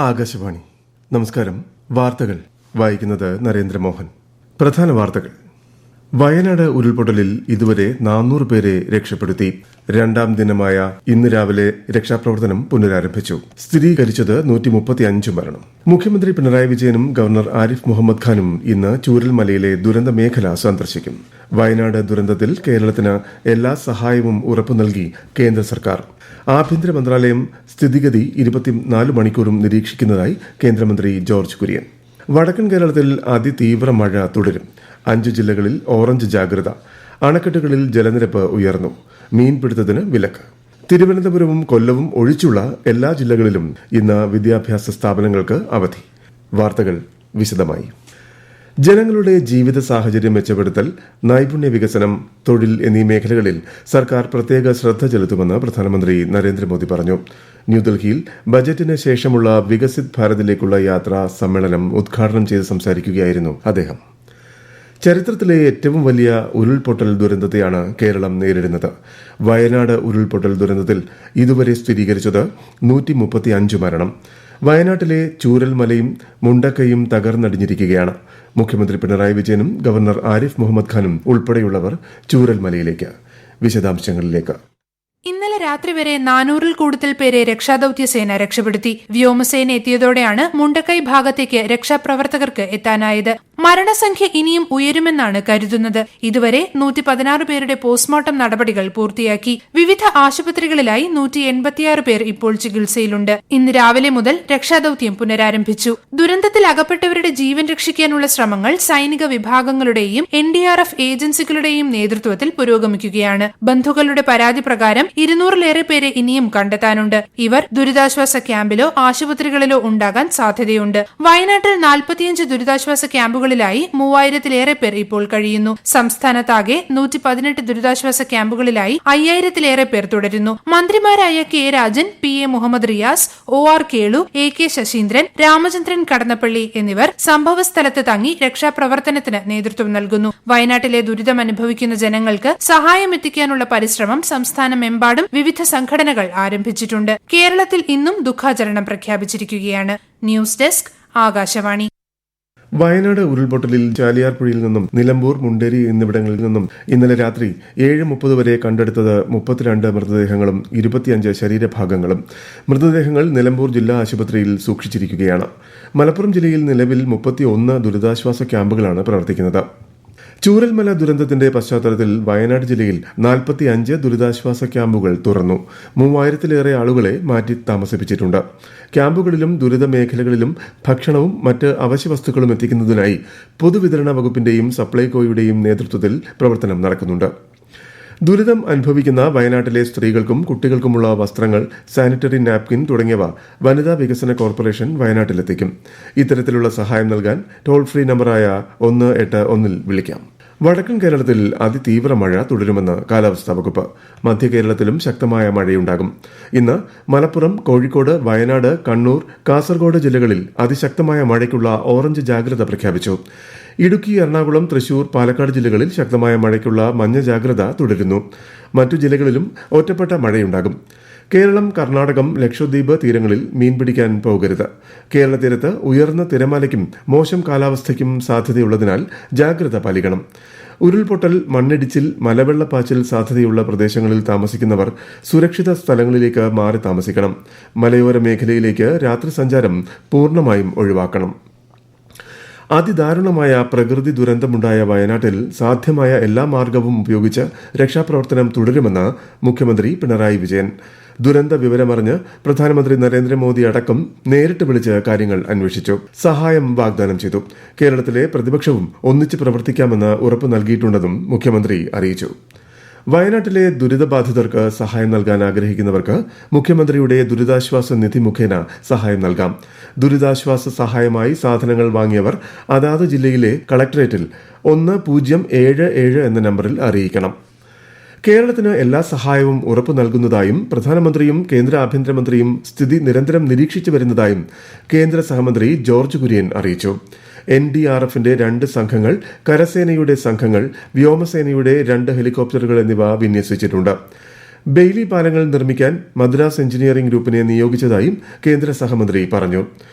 ആകാശവാണി. നമസ്കാരം. വാർത്തകൾ വായിക്കുന്നത് നരേന്ദ്രമോഹൻ. പ്രധാന വാർത്തകൾ. വയനാട് ഉരുൾപൊട്ടലിൽ ഇതുവരെ 400 പേരെ രക്ഷപ്പെടുത്തി. രണ്ടാം ദിനമായ ഇന്ന് രാവിലെ രക്ഷാപ്രവർത്തനം പുനരാരംഭിച്ചു. സ്ഥിരീകരിച്ചത് 135 മരണം. മുഖ്യമന്ത്രി പിണറായി വിജയനും ഗവർണർ ആരിഫ് മുഹമ്മദ് ഖാനും ഇന്ന് ചൂരൽമലയിലെ ദുരന്ത മേഖല സന്ദർശിക്കും. വയനാട് ദുരന്തത്തിൽ കേരളത്തിന് എല്ലാ സഹായവും ഉറപ്പു നൽകി കേന്ദ്ര സർക്കാർ. ആഭ്യന്തര മന്ത്രാലയം സ്ഥിതിഗതി 24 മണിക്കൂറും നിരീക്ഷിക്കുന്നതായി കേന്ദ്രമന്ത്രി ജോർജ് കുര്യൻ. വടക്കൻ കേരളത്തിൽ അതിതീവ്ര മഴ തുടരും. 5 ജില്ലകളിൽ ഓറഞ്ച് ജാഗ്രത. അണക്കെട്ടുകളിൽ ജലനിരപ്പ് ഉയർന്നു. മീൻപിടുത്തത്തിന് വിലക്ക്. തിരുവനന്തപുരവും കൊല്ലവും ഒഴിച്ചുള്ള എല്ലാ ജില്ലകളിലും ഇന്ന് വിദ്യാഭ്യാസ സ്ഥാപനങ്ങൾക്ക് അവധി. വാർത്തകൾ വിശദമായി. ജനങ്ങളുടെ ജീവിത സാഹചര്യം മെച്ചപ്പെടുത്തൽ, നൈപുണ്യ വികസനം, തൊഴിൽ എന്നീ മേഖലകളിൽ സർക്കാർ പ്രത്യേക ശ്രദ്ധ ചെലുത്തുമെന്ന് പ്രധാനമന്ത്രി നരേന്ദ്രമോദി പറഞ്ഞു. ന്യൂഡൽഹിയിൽ ബജറ്റിന് ശേഷമുള്ള വികസിത് ഭാരതിലേക്കുള്ള യാത്രാ സമ്മേളനം ഉദ്ഘാടനം ചെയ്ത് സംസാരിക്കുകയായിരുന്നു അദ്ദേഹം. ചരിത്രത്തിലെ ഏറ്റവും വലിയ ഉരുൾപൊട്ടൽ ദുരന്തത്തെയാണ് കേരളം നേരിടുന്നത്. വയനാട് ഉരുൾപൊട്ടൽ ദുരന്തത്തിൽ ഇതുവരെ സ്ഥിരീകരിച്ചത് 135 മരണം. വയനാട്ടിലെ ചൂരൽമലയും മുണ്ടക്കയും തകർന്നടിഞ്ഞിരിക്കുകയാണ്. മുഖ്യമന്ത്രി പിണറായി വിജയനും ഗവർണർ ആരിഫ് മുഹമ്മദ് ഖാനും ഉൾപ്പെടെയുള്ളവർ ചൂരൽമലയിലേക്ക്. വിശദാംശങ്ങളിലേക്ക്. ഇന്നലെ രാത്രി വരെ 400-ൽ കൂടുതൽ പേരെ രക്ഷാദൌത്യസേന രക്ഷപ്പെടുത്തി. വ്യോമസേന എത്തിയതോടെയാണ് മുണ്ടക്കൈ ഭാഗത്തേക്ക് രക്ഷാപ്രവർത്തകർക്ക് എത്താനായത്. മരണസംഖ്യ ഇനിയും ഉയരുമെന്നാണ് കരുതുന്നത്. ഇതുവരെ 116 പേരുടെ പോസ്റ്റ്മോർട്ടം നടപടികൾ പൂർത്തിയാക്കി. വിവിധ ആശുപത്രികളിലായി 186 പേർ ഇപ്പോൾ ചികിത്സയിലുണ്ട്. ഇന്ന് രാവിലെ മുതൽ രക്ഷാദൌത്യം പുനരാരംഭിച്ചു. ദുരന്തത്തിൽ അകപ്പെട്ടവരുടെ ജീവൻ രക്ഷിക്കാനുള്ള ശ്രമങ്ങൾ സൈനിക വിഭാഗങ്ങളുടെയും NDRF ഏജൻസികളുടെയും നേതൃത്വത്തിൽ പുരോഗമിക്കുകയാണ്. ബന്ധുക്കളുടെ പരാതി പ്രകാരം 200-ലേറെ പേരെ ഇനിയും കണ്ടെത്താനുണ്ട്. ഇവർ ദുരിതാശ്വാസ ക്യാമ്പിലോ ആശുപത്രികളിലോ ഉണ്ടാകാൻ സാധ്യതയുണ്ട്. വയനാട്ടിൽ 45 ദുരിതാശ്വാസ ക്യാമ്പുകളിലായി 3000-ലേറെ പേർ ഇപ്പോൾ കഴിയുന്നു. സംസ്ഥാനത്താകെ 118 ദുരിതാശ്വാസ ക്യാമ്പുകളിലായി 5000-ലേറെ പേർ തുടരുന്നു. മന്ത്രിമാരായ K Rajan, PA Mohammed Riyas, OR Kelu, AK Saseendran, Ramachandran Kadannappally എന്നിവർ സംഭവസ്ഥലത്ത് തങ്ങി രക്ഷാപ്രവർത്തനത്തിന് നേതൃത്വം നൽകുന്നു. വയനാട്ടിലെ ദുരിതമനുഭവിക്കുന്ന ജനങ്ങൾക്ക് സഹായം എത്തിക്കാനുള്ള പരിശ്രമം സംസ്ഥാനമെമ്പാടും വിവിധ സംഘടനകൾ ആരംഭിച്ചിട്ടുണ്ട്. കേരളത്തിൽ ഇന്നും ദുഃഖാചരണം പ്രഖ്യാപിച്ചിരിക്കുകയാണ്. News desk, Akashvani. വയനാട് ഉരുൾപൊട്ടലിൽ ചാലിയാർപുഴയിൽ നിന്നും നിലമ്പൂർ, മുണ്ടേരി എന്നിവിടങ്ങളിൽ നിന്നും ഇന്നലെ രാത്രി 7:30 വരെ കണ്ടെടുത്തത് 32 മൃതദേഹങ്ങളും 25 ശരീരഭാഗങ്ങളും. മൃതദേഹങ്ങൾ നിലമ്പൂർ ജില്ലാ ആശുപത്രിയിൽ സൂക്ഷിച്ചിരിക്കുകയാണ്. മലപ്പുറം ജില്ലയിൽ നിലവിൽ 31 ദുരിതാശ്വാസ ക്യാമ്പുകളാണ് പ്രവർത്തിക്കുന്നത്. ചൂരൽമല ദുരന്തത്തിന്റെ പശ്ചാത്തലത്തിൽ വയനാട് ജില്ലയിൽ 45 ദുരിതാശ്വാസ ക്യാമ്പുകൾ തുറന്നു. 3000-ലേറെ ആളുകളെ മാറ്റി താമസിപ്പിച്ചിട്ടുണ്ട്. ക്യാമ്പുകളിലും ദുരിത മേഖലകളിലും ഭക്ഷണവും മറ്റ് അവശ്യവസ്തുക്കളും എത്തിക്കുന്നതിനായി പൊതുവിതരണ വകുപ്പിന്റെയും സപ്ലൈകോയുടെയും നേതൃത്വത്തിൽ പ്രവർത്തനം നടക്കുന്നുണ്ട്. ദുരിതം അനുഭവിക്കുന്ന വയനാട്ടിലെ സ്ത്രീകൾക്കും കുട്ടികൾക്കുമുള്ള വസ്ത്രങ്ങൾ, സാനിറ്ററി നാപ്കിൻ തുടങ്ങിയവ വനിതാ വികസന കോർപ്പറേഷൻ വയനാട്ടിലെത്തിക്കും. ഇത്തരത്തിലുള്ള സഹായം നൽകാൻ ടോൾ ഫ്രീ നമ്പറായ 181-ൽ വിളിക്കാം. വടക്കൻ കേരളത്തിൽ അതിതീവ്ര മഴ തുടരുമെന്ന് കാലാവസ്ഥാ വകുപ്പ്. മധ്യ കേരളത്തിലും ശക്തമായ മഴയുണ്ടാകും. ഇന്ന് മലപ്പുറം, കോഴിക്കോട്, വയനാട്, കണ്ണൂർ, കാസർഗോഡ് ജില്ലകളിൽ അതിശക്തമായ മഴയ്ക്കുള്ള ഓറഞ്ച് ജാഗ്രത പ്രഖ്യാപിച്ചു. ഇടുക്കി, എറണാകുളം, തൃശൂർ, പാലക്കാട് ജില്ലകളിൽ ശക്തമായ മഴയ്ക്കുള്ള മഞ്ഞ ജാഗ്രത തുടരുന്നു. മറ്റു ജില്ലകളിലും ഒറ്റപ്പെട്ട മഴയുണ്ടാകും. കേരളം, കർണാടകം, ലക്ഷദ്വീപ് തീരങ്ങളിൽ മീൻ പിടിക്കാൻ പോകരുത്. കേരള തീരത്ത് ഉയർന്ന തിരമാലയ്ക്കും മോശം കാലാവസ്ഥയ്ക്കും സാധ്യതയുള്ളതിനാൽ ജാഗ്രത പാലിക്കണം. ഉരുൾപൊട്ടൽ, മണ്ണിടിച്ചിൽ, മലവെള്ളപ്പാച്ചിൽ സാധ്യതയുള്ള പ്രദേശങ്ങളിൽ താമസിക്കുന്നവർ സുരക്ഷിത സ്ഥലങ്ങളിലേക്ക് മാറി താമസിക്കണം. മലയോര മേഖലയിലേക്ക് രാത്രി സഞ്ചാരം പൂർണ്ണമായും ഒഴിവാക്കണം. അതിദാരുണമായ പ്രകൃതി ദുരന്തമുണ്ടായ വയനാട്ടിൽ സാധ്യമായ എല്ലാ മാർഗവും ഉപയോഗിച്ച് രക്ഷാപ്രവർത്തനം തുടരുമെന്ന് മുഖ്യമന്ത്രി പിണറായി വിജയൻ. ദുരന്ത വിവരമറിഞ്ഞ് പ്രധാനമന്ത്രി നരേന്ദ്രമോദി അടക്കം നേരിട്ട് വിളിച്ച് കാര്യങ്ങൾ അന്വേഷിച്ചു. സഹായം വാഗ്ദാനം ചെയ്തു. കേരളത്തിലെ പ്രതിപക്ഷവും ഒന്നിച്ച് പ്രവർത്തിക്കാമെന്ന് ഉറപ്പു നൽകിയിട്ടുണ്ടെന്നും മുഖ്യമന്ത്രി അറിയിച്ചു. വയനാട്ടിലെ ദുരിതബാധിതർക്ക് സഹായം നൽകാൻ ആഗ്രഹിക്കുന്നവർക്ക് മുഖ്യമന്ത്രിയുടെ ദുരിതാശ്വാസ നിധി മുഖേന സഹായം നൽകാം. ദുരിതാശ്വാസ സഹായമായി സാധനങ്ങൾ വാങ്ങിയവർ അതാത് ജില്ലയിലെ കളക്ടറേറ്റിൽ 1077 എന്ന നമ്പറിൽ അറിയിക്കണം. കേരളത്തിന് എല്ലാ സഹായവും ഉറപ്പു നൽകുന്നതായും പ്രധാനമന്ത്രിയും കേന്ദ്ര ആഭ്യന്തരമന്ത്രിയും സ്ഥിതി നിരന്തരം നിരീക്ഷിച്ചു വരുന്നതായും കേന്ദ്ര സഹമന്ത്രി ജോർജ് കുര്യൻ അറിയിച്ചു. NDRFന്റെ 2 സംഘങ്ങൾ, കരസേനയുടെ സംഘങ്ങൾ, വ്യോമസേനയുടെ 2 ഹെലികോപ്റ്ററുകൾ എന്നിവ വിന്യസിച്ചിട്ടുണ്ട്. ബെയ്ലി പാലങ്ങൾ നിർമ്മിക്കാൻ മദ്രാസ് എഞ്ചിനീയറിംഗ് ഗ്രൂപ്പിനെ നിയോഗിച്ചതായും കേന്ദ്ര സഹമന്ത്രി പറഞ്ഞു.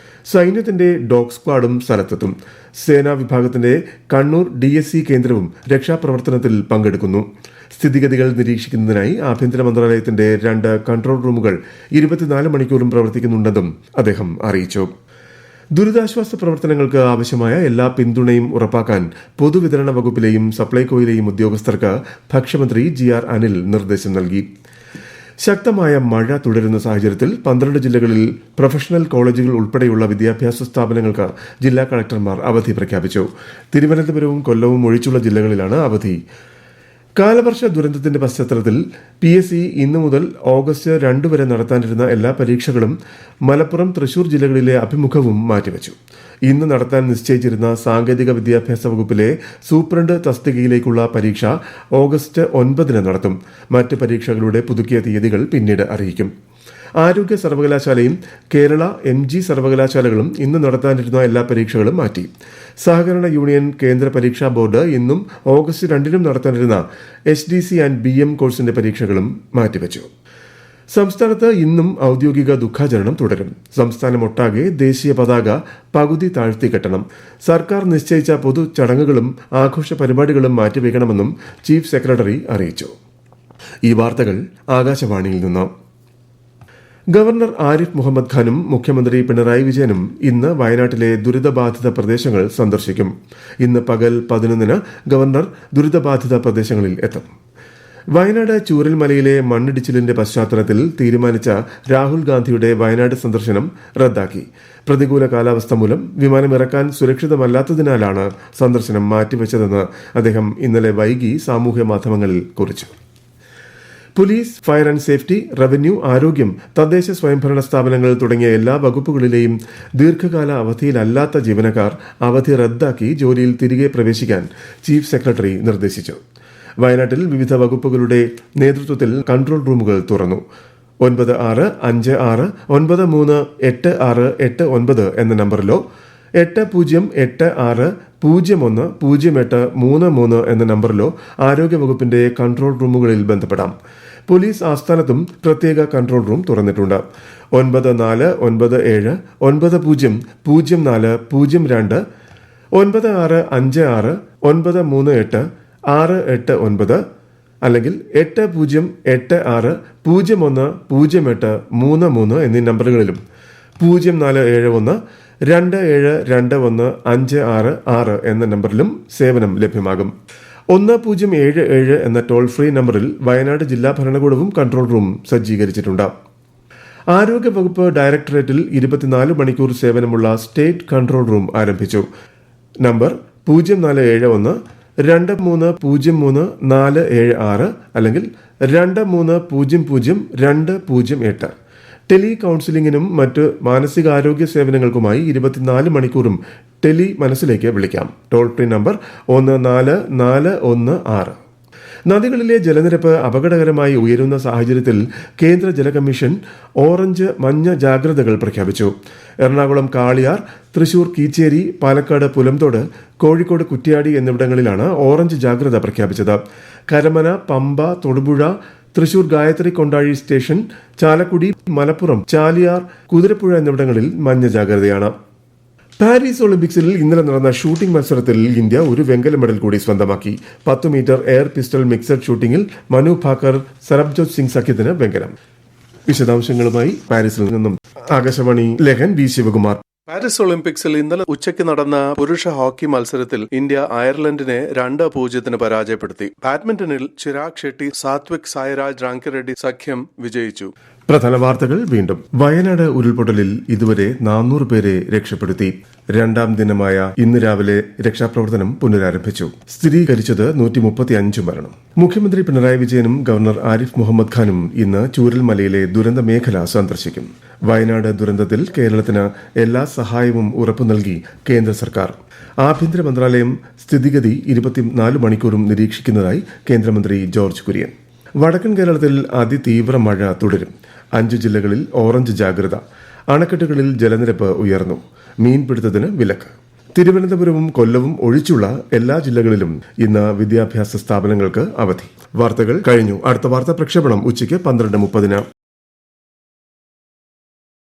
സൈന്യത്തിന്റെ ഡോഗ് സ്ക്വാഡും സ്ഥലത്തെത്തും. സേനാ വിഭാഗത്തിന്റെ കണ്ണൂർ DSC കേന്ദ്രവും രക്ഷാപ്രവർത്തനത്തിൽ പങ്കെടുക്കുന്നു. സ്ഥിതിഗതികൾ നിരീക്ഷിക്കുന്നതിനായി ആഭ്യന്തര മന്ത്രാലയത്തിന്റെ 2 കൺട്രോൾ റൂമുകൾ 24 മണിക്കൂറും പ്രവർത്തിക്കുന്നുണ്ടെന്നും അദ്ദേഹം അറിയിച്ചു. ദുരിതാശ്വാസ പ്രവർത്തനങ്ങൾക്ക് ആവശ്യമായ എല്ലാ പിന്തുണയും ഉറപ്പാക്കാൻ പൊതുവിതരണ വകുപ്പിലെയും സപ്ലൈകോയിലെയും ഉദ്യോഗസ്ഥർക്ക് ഭക്ഷ്യമന്ത്രി GR അനിൽ നിർദ്ദേശം നൽകി. ശക്തമായ മഴ തുടരുന്ന സാഹചര്യത്തിൽ 12 ജില്ലകളിൽ പ്രൊഫഷണൽ കോളേജുകൾ ഉൾപ്പെടെയുള്ള വിദ്യാഭ്യാസ സ്ഥാപനങ്ങൾക്ക് ജില്ലാ കളക്ടർമാർ അവധി പ്രഖ്യാപിച്ചു. തിരുവനന്തപുരവും കൊല്ലവും ഒഴിച്ചുള്ള ജില്ലകളിലാണ് അവധി. കാലവർഷ ദുരന്തത്തിന്റെ പശ്ചാത്തലത്തിൽ PSC ഇന്നു മുതൽ ഓഗസ്റ്റ് 2 വരെ നടത്താനിരുന്ന എല്ലാ പരീക്ഷകളും മലപ്പുറം, തൃശൂർ ജില്ലകളിലെ അഭിമുഖവും മാറ്റിവെച്ചു. ഇന്ന് നടത്താൻ നിശ്ചയിച്ചിരുന്ന സാങ്കേതിക വിദ്യാഭ്യാസ വകുപ്പിലെ സൂപ്രണ്ട് തസ്തികയിലേക്കുള്ള പരീക്ഷ ഓഗസ്റ്റ് 9 നടത്തും. മറ്റ് പരീക്ഷകളുടെ പുതുക്കിയ തീയതികൾ പിന്നീട് അറിയിക്കും. ആരോഗ്യ സർവകലാശാലയും കേരള MG സർവകലാശാലകളും ഇന്ന് നടത്താനിരുന്ന എല്ലാ പരീക്ഷകളും മാറ്റി. സഹകരണ യൂണിയൻ കേന്ദ്ര പരീക്ഷാ ബോർഡ് ഇന്നും ഓഗസ്റ്റ് 2 നടത്താനിരുന്ന HDC ആൻഡ് BM കോഴ്സിന്റെ പരീക്ഷകളും മാറ്റിവെച്ചു. സംസ്ഥാനത്ത് ഇന്നും ഔദ്യോഗിക ദുഃഖാചരണം തുടരും. സംസ്ഥാനമൊട്ടാകെ ദേശീയ പതാക പകുതി താഴ്ത്തിക്കെട്ടണം. സർക്കാർ നിശ്ചയിച്ച പൊതു ചടങ്ങുകളും ആഘോഷ പരിപാടികളും മാറ്റിവെക്കണമെന്നും ചീഫ് സെക്രട്ടറി അറിയിച്ചു. ഈ വാർത്തകൾ ആകാശവാണിയിൽ നിന്ന്. ഗവർണർ ആരിഫ് മുഹമ്മദ് ഖാനും മുഖ്യമന്ത്രി പിണറായി വിജയനും ഇന്ന് വയനാട്ടിലെ ദുരിതബാധിത പ്രദേശങ്ങൾ സന്ദർശിക്കും. ഇന്ന് പകൽ 11 ഗവർണർ ദുരിതബാധിത പ്രദേശങ്ങളിൽ എത്തും. വയനാട് ചൂരൽമലയിലെ മണ്ണിടിച്ചിലിന്റെ പശ്ചാത്തലത്തിൽ തീരുമാനിച്ച രാഹുൽ ഗാന്ധിയുടെ വയനാട് സന്ദർശനം റദ്ദാക്കി. പ്രതികൂല കാലാവസ്ഥ മൂലം വിമാനമിറക്കാൻ സുരക്ഷിതമല്ലാത്തതിനാലാണ് സന്ദർശനം മാറ്റിവെച്ചതെന്ന് അദ്ദേഹം ഇന്നലെ വൈകി സാമൂഹ്യ മാധ്യമങ്ങളിൽ കുറിച്ചു. Police, fire and safety, revenue, ആരോഗ്യം, തദ്ദേശ സ്വയംഭരണ സ്ഥാപനങ്ങൾ തുടങ്ങിയ എല്ലാ വകുപ്പുകളിലെയും ദീർഘകാല അവധിയിലല്ലാത്ത ജീവനക്കാർ അവധി റദ്ദാക്കി ജോലിയിൽ തിരികെ പ്രവേശിക്കാൻ ചീഫ് സെക്രട്ടറി നിർദ്ദേശിച്ചു. വയനാട്ടിൽ വിവിധ വകുപ്പുകളുടെ നേതൃത്വത്തിൽ കൺട്രോൾ റൂമുകൾ തുറന്നു. 9653868689 എന്ന നമ്പറിലോ 8086010833 എന്ന നമ്പറിലോ ആരോഗ്യവകുപ്പിന്റെ കൺട്രോൾ റൂമുകളിൽ ബന്ധപ്പെടാം. പോലീസ് ആസ്ഥാനത്തും പ്രത്യേക കൺട്രോൾ റൂം തുറന്നിട്ടുണ്ട്. 9497900402 9656938689 അല്ലെങ്കിൽ 8086010833 എന്നീ നമ്പറുകളിലും 047127215666 എന്ന നമ്പറിലും സേവനം ലഭ്യമാകും. 1077 എന്ന ടോൾ ഫ്രീ നമ്പറിൽ വയനാട് ജില്ലാ ഭരണകൂടവും കൺട്രോൾ റൂം സജ്ജീകരിച്ചിട്ടുണ്ട്. ആരോഗ്യവകുപ്പ് ഡയറക്ടറേറ്റിൽ 24 മണിക്കൂർ സേവനമുള്ള സ്റ്റേറ്റ് കൺട്രോൾ റൂം ആരംഭിച്ചു. നമ്പർ 040123030476 അല്ലെങ്കിൽ 23000208. ടെലി കൌൺസിലിംഗിനും മറ്റ് മാനസികാരോഗ്യ സേവനങ്ങൾക്കുമായി 24 മണിക്കൂറും ടെലി മനസ്സിലേക്ക് വിളിക്കാം. Toll free number 14416. നദികളിലെ ജലനിരപ്പ് അപകടകരമായി ഉയരുന്ന സാഹചര്യത്തിൽ കേന്ദ്ര ജല കമ്മീഷൻ ഓറഞ്ച്, മഞ്ഞ ജാഗ്രതകൾ പ്രഖ്യാപിച്ചു. എറണാകുളം കാളിയാർ, തൃശൂർ കീച്ചേരി, പാലക്കാട് പുലംതോട്, കോഴിക്കോട് കുറ്റ്യാടി എന്നിവിടങ്ങളിലാണ് ഓറഞ്ച് ജാഗ്രത പ്രഖ്യാപിച്ചത്. കരമന, പമ്പ, തൊടുപുഴ, തൃശൂർ ഗായത്രി കൊണ്ടാഴി സ്റ്റേഷൻ, ചാലക്കുടി, മലപ്പുറം, ചാലിയാർ, കുതിരപ്പുഴ എന്നിവിടങ്ങളിൽ മഞ്ഞ ജാഗ്രതയാണ്. പാരീസ് ഒളിമ്പിക്സിൽ ഇന്നലെ നടന്ന ഷൂട്ടിംഗ് മത്സരത്തിൽ ഇന്ത്യ ഒരു വെങ്കല മെഡൽ കൂടി സ്വന്തമാക്കി. 10 മീറ്റർ എയർ പിസ്റ്റൾ മിക്സഡ് ഷൂട്ടിംഗിൽ മനു ഭാക്കർ, സർബ്ജോത് സിംഗ് സഖ്യത്തിന് വെങ്കലം. വിശദാംശങ്ങളുമായി പാരീസിൽ നിന്നും ആകാശവാണി ലേഖൻ വി ശിവകുമാർ. പാരീസ് ഒളിമ്പിക്സിൽ ഇന്നലെ ഉച്ചയ്ക്ക് നടന്ന പുരുഷ ഹോക്കി മത്സരത്തിൽ ഇന്ത്യ അയർലൻഡിനെ 2-0 പരാജയപ്പെടുത്തി. ബാഡ്മിന്റണിൽ ചിരാഗ് ഷെട്ടി, സാത്വിക് സായിരാജ് റാങ്കിറെഡ്ഡി സഖ്യം വിജയിച്ചു. പ്രധാന വാർത്തകൾ വീണ്ടും. വയനാട് ഉരുൾപൊട്ടലിൽ ഇതുവരെ 400 പേരെ രക്ഷപ്പെടുത്തി. 2ാം ദിനമായ ഇന്ന് രാവിലെ രക്ഷാപ്രവർത്തനം പുനരാരംഭിച്ചു. സ്ഥിരീകരിച്ചത് 135 മരണം. മുഖ്യമന്ത്രി പിണറായി വിജയനും ഗവർണർ ആരിഫ് മുഹമ്മദ് ഖാനും ഇന്ന് ചൂരൽമലയിലെ ദുരന്ത മേഖല സന്ദർശിക്കും. വയനാട് ദുരന്തത്തിൽ കേരളത്തിന് എല്ലാ സഹായവും ഉറപ്പു നൽകി കേന്ദ്ര സർക്കാർ. ആഭ്യന്തര മന്ത്രാലയം സ്ഥിതിഗതി 24 മണിക്കൂറും നിരീക്ഷിക്കുന്നതായി കേന്ദ്രമന്ത്രി ജോർജ് കുര്യൻ. വടക്കൻ കേരളത്തിൽ അതിതീവ്ര മഴ തുടരും. 5 ജില്ലകളിൽ ഓറഞ്ച് ജാഗ്രത. അണക്കെട്ടുകളിൽ ജലനിരപ്പ് ഉയർന്നു. മീൻപിടുത്തത്തിന് വിലക്ക്. തിരുവനന്തപുരവും കൊല്ലവും ഒഴിച്ചുള്ള എല്ലാ ജില്ലകളിലും ഇന്ന് വിദ്യാഭ്യാസ സ്ഥാപനങ്ങൾക്ക് അവധി. വാർത്തകൾ കഴിഞ്ഞു. അടുത്ത വാർത്താ പ്രക്ഷേപണം ഉച്ചയ്ക്ക് 12:30.